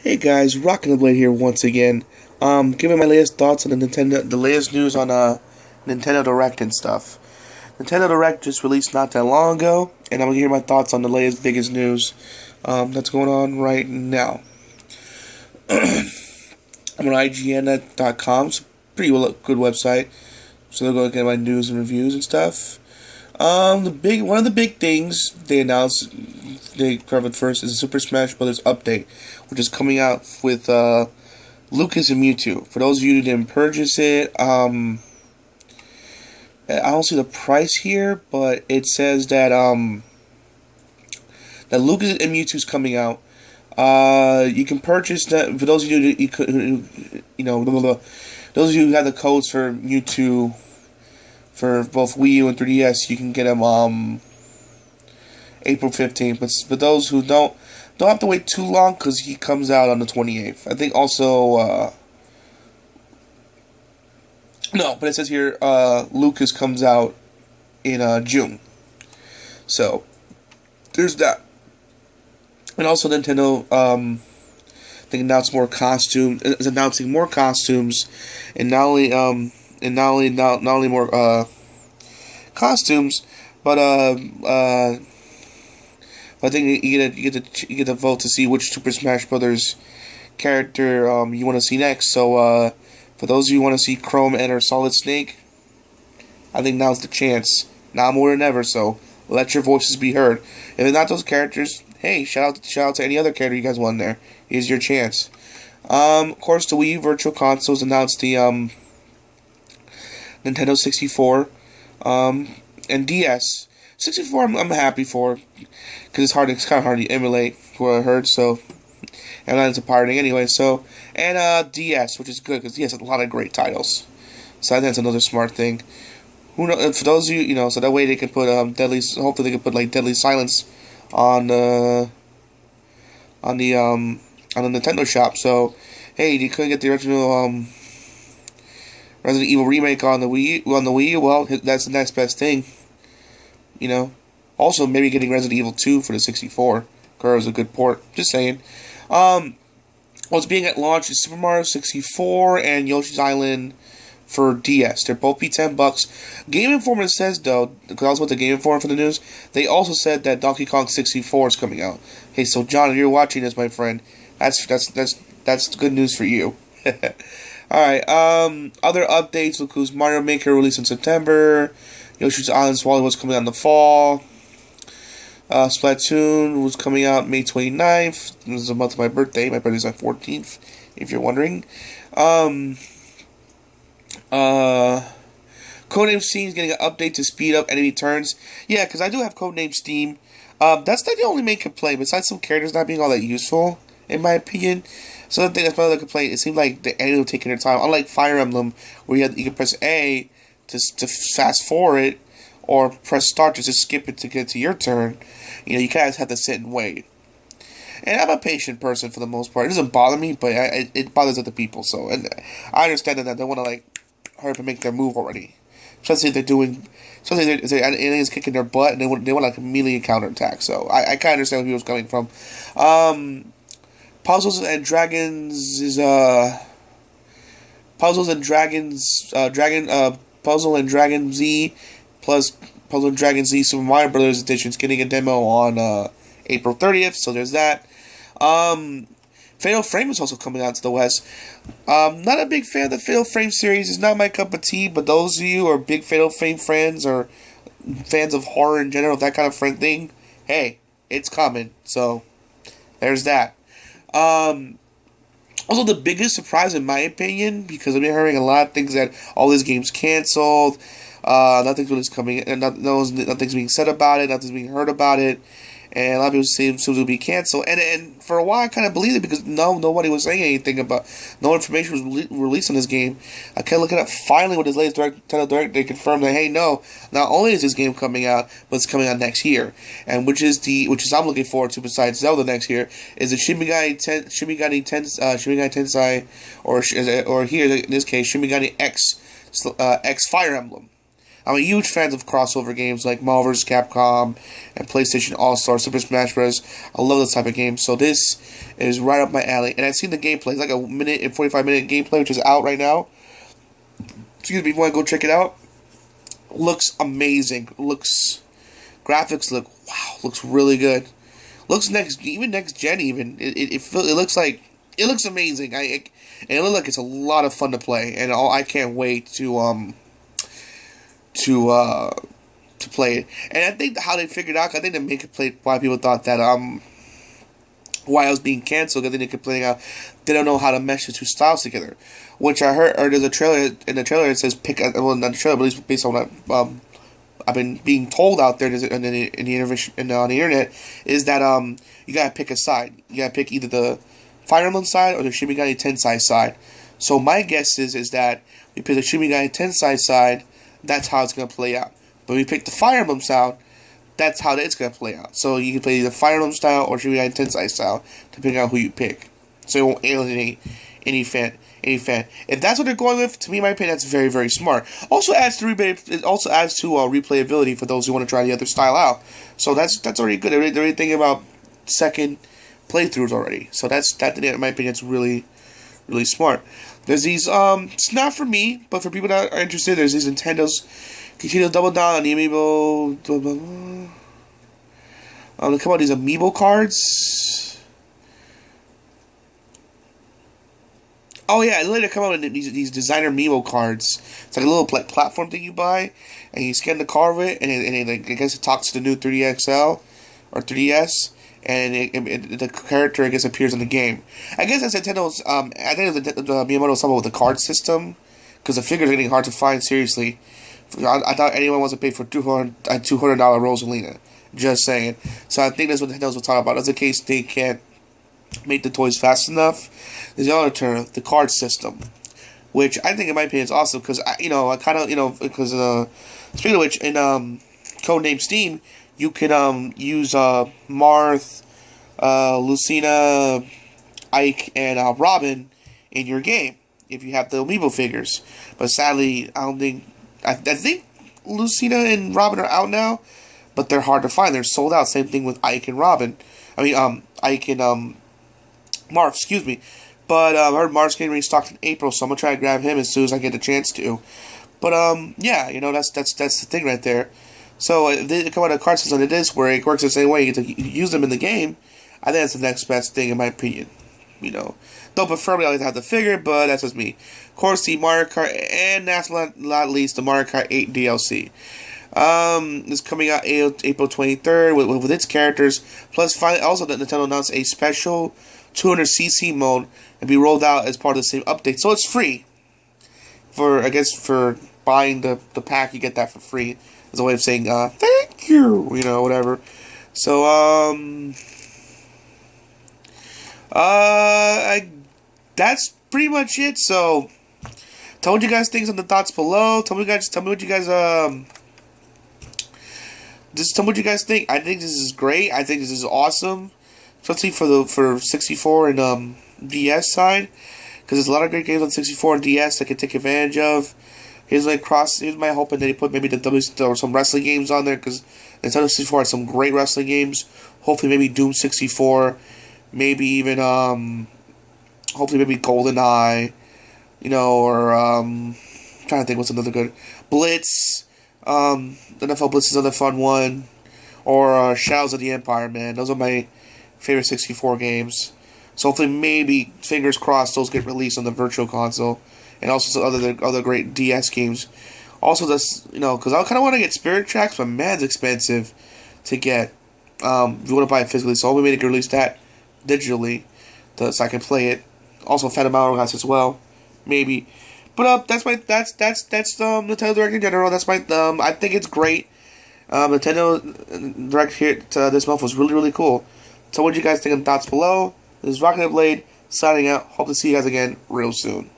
Hey guys, RockingTheBlade here once again. Giving my latest thoughts on the latest news on Nintendo Direct and stuff. Nintendo Direct just released not that long ago, and I'm gonna hear my thoughts on the latest, biggest news that's going on right now. I'm on IGN.com. It's a pretty good website, so they're going to get my news and reviews and stuff. One of the big things they covered first is the Super Smash Bros. Update, which is coming out with Lucas and Mewtwo. For those of you who didn't purchase it, I don't see the price here, but it says that that Lucas and Mewtwo is coming out. You can purchase that for those of you those of you who have the codes for Mewtwo for both Wii U and 3DS. You can get them April 15th. But those who don't have to wait too long because he comes out on the 28th. I think also no, but it says here Lucas comes out in June. So there's that. And also Nintendo they announced more costumes. Is announcing more costumes, and not only more costumes, but I think you get to vote to see which Super Smash Brothers character you want to see next. So for those of you who want to see Chrome enter Solid Snake, I think now's the chance. Now more than ever. So let your voices be heard. If it's not those characters, hey, shout out to any other character you guys want there. Here's your chance. Of course, the Wii U Virtual Consoles announced the Nintendo 64 and DS. 64 I'm happy for, because it's kind of hard to emulate, what I heard. So, and that's a pirating anyway. So, and DS, which is good because DS has a lot of great titles. So I think that's another smart thing. Who knows? For those of you, so that way they can put hopefully they can put like Deadly Silence on the Nintendo shop. So, hey, you couldn't get the original Resident Evil remake on the Wii U. Well, that's the next best thing. Also maybe getting Resident Evil 2 for the 64. Girl is a good port. Just saying. What's being at launch is Super Mario 64 and Yoshi's Island for DS. They're both be $10. Game Informer says though, because I was with the Game Informer for the news, they also said that Donkey Kong 64 is coming out. Hey, so John, if you're watching this, my friend, that's good news for you. Alright, other updates includes Mario Maker released in September, Yoshi's Island Swally was coming out in the fall, Splatoon was coming out May 29th, this is a month of my birthday is my 14th, if you're wondering. Codename Steam is getting an update to speed up enemy turns. Yeah, because I do have Codename Steam. That's not the only main complaint, besides some characters not being all that useful, in my opinion. So the thing that's my other complaint, it seemed like the enemy was taking their time. Unlike Fire Emblem, where you can press A to fast forward it, or press start to just skip it to get to your turn. You kind of have to sit and wait. And I'm a patient person for the most part. It doesn't bother me, but it bothers other people. So, and I understand that they want to hurry up and make their move already. Especially if the enemy is kicking their butt and they want immediately counterattack. So I kind of understand where he was coming from. Puzzles and Dragons is Puzzle and Dragon Z plus Puzzle and Dragon Z Super Mario Brothers Edition is getting a demo on April 30th. So there's that. Fatal Frame is also coming out to the West. Not a big fan of the Fatal Frame series. It's not my cup of tea, but those of you who are big Fatal Frame fans or fans of horror in general, that kind of friend thing, hey, it's coming. So there's that. Also, the biggest surprise in my opinion, because I've been hearing a lot of things that all these games canceled, nothing's really coming, and nothing's being said about it, nothing's being heard about it, and a lot of people say it will be canceled. And for a while, I kind of believed it because nobody was saying anything about, no information was released on this game. I kept looking up. Finally, with this latest Nintendo Direct, they confirmed that hey, no, not only is this game coming out, but it's coming out next year. And which is I'm looking forward to besides Zelda next year is the Shin Megami Tensei, or here in this case Shin Megami X Fire Emblem. I'm a huge fan of crossover games like Marvel vs. Capcom and PlayStation All-Star, Super Smash Bros. I love this type of game, so this is right up my alley. And I've seen the gameplay. It's like a minute and 45-minute gameplay, which is out right now. Excuse me, if you want to go check it out. Looks amazing. Graphics look, wow, looks really good. Looks next gen even. It looks like, it looks amazing. And it looks like it's a lot of fun to play, and I can't wait to play it. And I think how they figured out, I think they make it play why people thought that why it was being canceled. I think they complaining out they don't know how to mesh the two styles together. Which I heard, or there's a trailer in the trailer it says well, not the trailer, but at least based on what I've been being told out there on the internet is that you gotta pick a side. You gotta pick either the Fire Emblem side or the Shin Megami Tensei side. So my guess is that we pick the Shin Megami Tensei side. That's how it's gonna play out. But we pick the Fire Emblem style. That's how it's gonna play out. So you can play either Fire Emblem style or Shin Megami Tensei style, depending on who you pick. So it won't alienate any fan. If that's what they're going with, to me, in my opinion, that's very, very smart. Also adds to replayability for those who want to try the other style out. So that's already good. They're already thinking about second playthroughs already. So that in my opinion, it's really, really smart. There's these it's not for me, but for people that are interested, there's these Nintendo's continue to double down on the amiibo. They come out these amiibo cards. Oh yeah, later come out with these designer amiibo cards. It's like a little platform thing you buy, and you scan the card with it, and it I guess it talks to the new 3DXL or 3DS, and the character I guess appears in the game. I guess that's Nintendo's. I think Miyamoto's talking about the card system, because the figures are getting hard to find. Seriously, I thought anyone wants to pay for $200 Rosalina. Just saying. So I think that's what Nintendo's talking about. That's the case they can't make the toys fast enough. There's the other term, the card system, which I think in my opinion is awesome because I kind of because speaking of which in Codename Steam you can use Marth, Lucina, Ike, and Robin in your game if you have the amiibo figures. But sadly, I don't think I think Lucina and Robin are out now, but they're hard to find. They're sold out. Same thing with Ike and Robin. I mean Ike and Marth, excuse me. But I heard Marth's getting restocked in April, so I'm gonna try to grab him as soon as I get the chance to. But yeah, that's the thing right there. So if they come out of a card system, it is where it works the same way. You get to use them in the game. I think that's the next best thing in my opinion. Though preferably I like to have the figure, but that's just me. Of course, the Mario Kart, and last but not least, the Mario Kart 8 DLC. It's coming out April 23rd with its characters. Plus, finally, also Nintendo announced a special 200cc mode and be rolled out as part of the same update. So it's free. For buying the pack, you get that for free. As a way of saying thank you, whatever. So that's pretty much it. So tell me what you guys think in the thoughts below. Tell me what you guys just tell me what you guys think. I think this is great. I think this is awesome. Especially for 64 and DS side, because there's a lot of great games on 64 and DS that I can take advantage of. Here's my hope, and then he put maybe or some wrestling games on there, because Nintendo 64 has some great wrestling games. Hopefully maybe Doom 64, maybe even hopefully maybe GoldenEye, or I'm trying to think what's another good Blitz. NFL Blitz is another fun one, or Shadows of the Empire. Man, those are my favorite 64 games. So hopefully, maybe, fingers crossed, those get released on the Virtual Console, and also some other great DS games. Also, this because I kind of want to get Spirit Tracks, but man's expensive to get. If you want to buy it physically, so hopefully they can release that digitally, so I can play it. Also, Phantom Hourglass as well, maybe. But that's Nintendo Direct in general. That's my I think it's great. Nintendo Direct here this month was really, really cool. So what do you guys think in the thoughts below? This is RockingTheBlade signing out. Hope to see you guys again real soon.